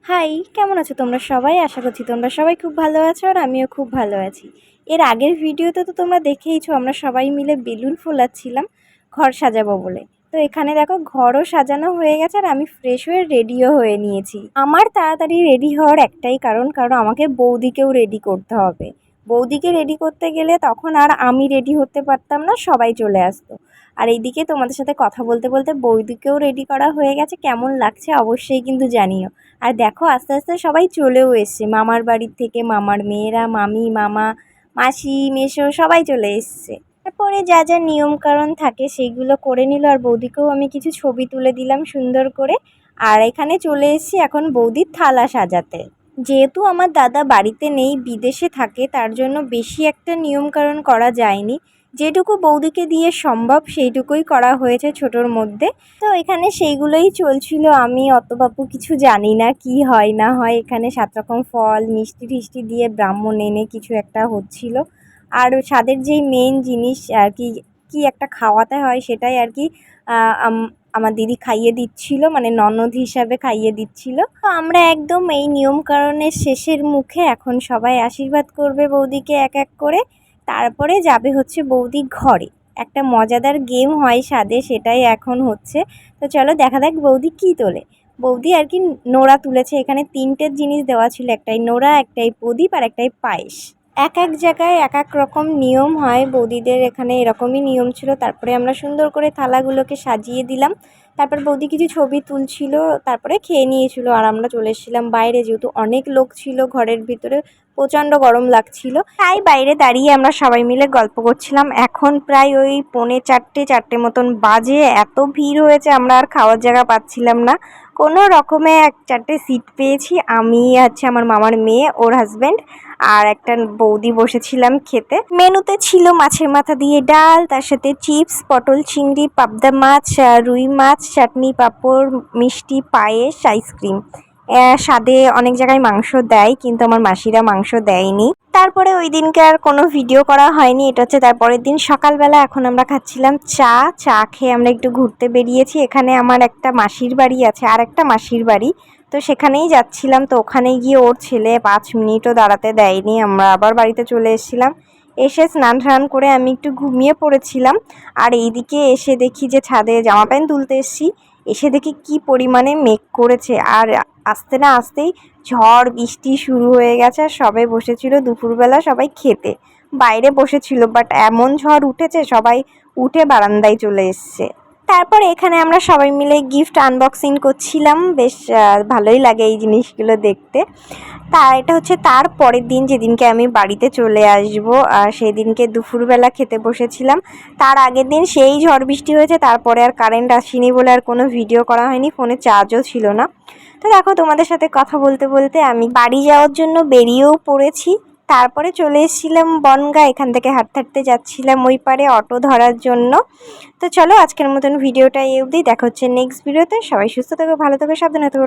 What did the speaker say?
High, কেমন আছো তোমরা সবাই? আশা করছি তোমরা সবাই খুব ভালো আছো আর আমিও খুব ভালো আছি। এর আগের ভিডিওতে তো তোমরা দেখেইছো আমরা সবাই মিলে বেলুন ফোলাচ্ছিলাম ঘর সাজাবো বলে। তো এখানে দেখো ঘরও সাজানো হয়ে গেছে আর আমি ফ্রেশ হয়ে রেডিও হয়ে নিয়েছি। আমার তাড়াতাড়ি রেডি হওয়ার একটাই কারণ আমাকে বৌদিকেও রেডি করতে হবে। বৌদিকে রেডি করতে গেলে তখন আর আমি রেডি হতে পারতাম না, সবাই চলে আসতো। আর এইদিকে তোমাদের সাথে কথা বলতে বলতে বৌদিকেও রেডি করা হয়ে গেছে। কেমন লাগছে অবশ্যই কিন্তু জানিও। আর দেখো আস্তে আস্তে সবাই চলেও এসছে মামার বাড়ির থেকে, মামার মেয়েরা, মামি, মামা, মাসি, মেসো সবাই চলে এসছে। তারপরে যা যা নিয়মকানুন থাকে সেইগুলো করে নিল আর বৌদিকেও আমি কিছু ছবি তুলে দিলাম সুন্দর করে। আর এখানে চলে এসেছি এখন বৌদির থালা সাজাতে। যেহেতু আমার দাদা বাড়িতে নেই, বিদেশে থাকে, তার জন্য বেশি একটা নিয়মকানুন করা যায়নি। যেটুকু বৌদিকে দিয়ে সম্ভব সেইটুকুই করা হয়েছে ছোটোর মধ্যে। তো এখানে সেইগুলোই চলছিল। আমি অত বাপু কিছু জানি না কি হয় না হয়। এখানে 7 রকম ফল মিষ্টি টিষ্টি দিয়ে ব্রাহ্মণ এনে কিছু একটা হচ্ছিল। আর স্বাদের যেই মেন জিনিস আর কি, কি একটা খাওয়াতে হয় সেটাই আর কি আমার দিদি খাইয়ে দিচ্ছিল, মানে ননদ হিসাবে খাইয়ে দিচ্ছিল। তো আমরা একদম এই নিয়মকানুনের শেষের মুখে এখন সবাই আশীর্বাদ করবে বৌদিকে এক এক করে। তারপরে যাবে হচ্ছে বৌদি ঘরে। একটা মজাদার গেম হয় স্বাদে, সেটাই এখন হচ্ছে। তো চলো দেখা যাক বৌদি কি তোলে। বৌদি আর কি নোড়া তুলেছে। এখানে 3টে জিনিস দেওয়া ছিল, একটাই নোড়া, একটাই প্রদীপ আর একটাই পায়েস। এক এক জায়গায় এক এক রকম নিয়ম হয়, বৌদিদের এখানে এরকমই নিয়ম ছিল। তারপরে আমরা সুন্দর করে থালাগুলোকে সাজিয়ে দিলাম। তারপর বৌদি কিছু ছবি তুলছিল, তারপরে খেয়ে নিয়েছিল আর আমরা চলে এসেছিলাম বাইরে। যেহেতু অনেক লোক ছিল ঘরের ভিতরে, প্রচণ্ড গরম লাগছিল, তাই বাইরে দাঁড়িয়ে আমরা সবাই মিলে গল্প করছিলাম। এখন প্রায় ওই 3:45 মতন বাজে। এত ভিড় হয়েছে আমরা আর খাওয়ার জায়গা পাচ্ছিলাম না। কোনো রকমে 1-4টে সিট পেয়েছি। আমি আছে আমার মামার মেয়ে, ওর হাজব্যান্ড আর একটা বৌদি বসেছিলাম খেতে। মেনুতে ছিল মাছের মাথা দিয়ে ডাল, তার সাথে চিপস, পটল চিংড়ি, পাবদা মাছ, রুই মাছ, চাটনি, পাঁপড়, মিষ্টি, পায়েস, আইসক্রিম। স্বাদে অনেক জায়গায় মাংস দেয়, কিন্তু আমার মাসিরা মাংস দেয়নি। তারপরে ওই দিনকে আর কোনো ভিডিও করা হয়নি। এটা হচ্ছে তারপরের দিন সকালবেলা। এখন আমরা খাচ্ছিলাম চা খেয়ে আমরা একটু ঘুরতে বেরিয়েছি। এখানে আমার একটা মাসির বাড়ি আছে আর একটা মাসির বাড়ি, তো সেখানেই যাচ্ছিলাম। তো ওখানে গিয়ে ওর ছেলে 5 মিনিটও দাঁড়াতে দেয়নি, আমরা আবার বাড়িতে চলে এসেছিলাম। এসে স্নান টান করে আমি একটু ঘুমিয়ে পড়েছিলাম। আর এইদিকে এসে দেখি যে ছাদে জামা প্যান্ট তুলতে এসেছি, এসে দেখি কি পরিমাণে মেঘ করেছে। আর আসতে না আসতেই ঝড় বৃষ্টি শুরু হয়ে গেছে। আর সবাই বসেছিল দুপুরবেলা সবাই খেতে, বাইরে বসেছিল, বাট এমন ঝড় উঠেছে সবাই উঠে বারান্দায় চলে এসছে। তারপর এখানে আমরা সবাই মিলে গিফট আনবক্সিং করছিলাম। বেশ ভালোই লাগে এই জিনিসগুলো দেখতে। এটা হচ্ছে তার পরের দিন, যেদিনকে আমি বাড়িতে চলে আসব। আর সেই দিনকে দুপুরবেলা খেতে বসেছিলাম। তার আগের দিন সেই ঝড় বৃষ্টি হয়েছে, তারপরে আর কারেন্ট আসেনি বলে আর কোনো ভিডিও করা হয়নি, ফোনে চার্জও ছিল না। তো দেখো তোমাদের সাথে কথা বলতে বলতে আমি বাড়ি যাওয়ার জন্য বেরিয়েও পড়েছি। তারপরে চলে এসেছিলাম বনগা। এখান থেকে হাঁটতে হাঁটতে যাচ্ছিলাম ওই পারে অটো ধরার জন্য। তো চলো আজকের মতন ভিডিওটা এই অবধি। দেখা হচ্ছে নেক্সট ভিডিওতে। সবাই সুস্থ থেকো, ভালো থেকো, সাবধানে থেকো।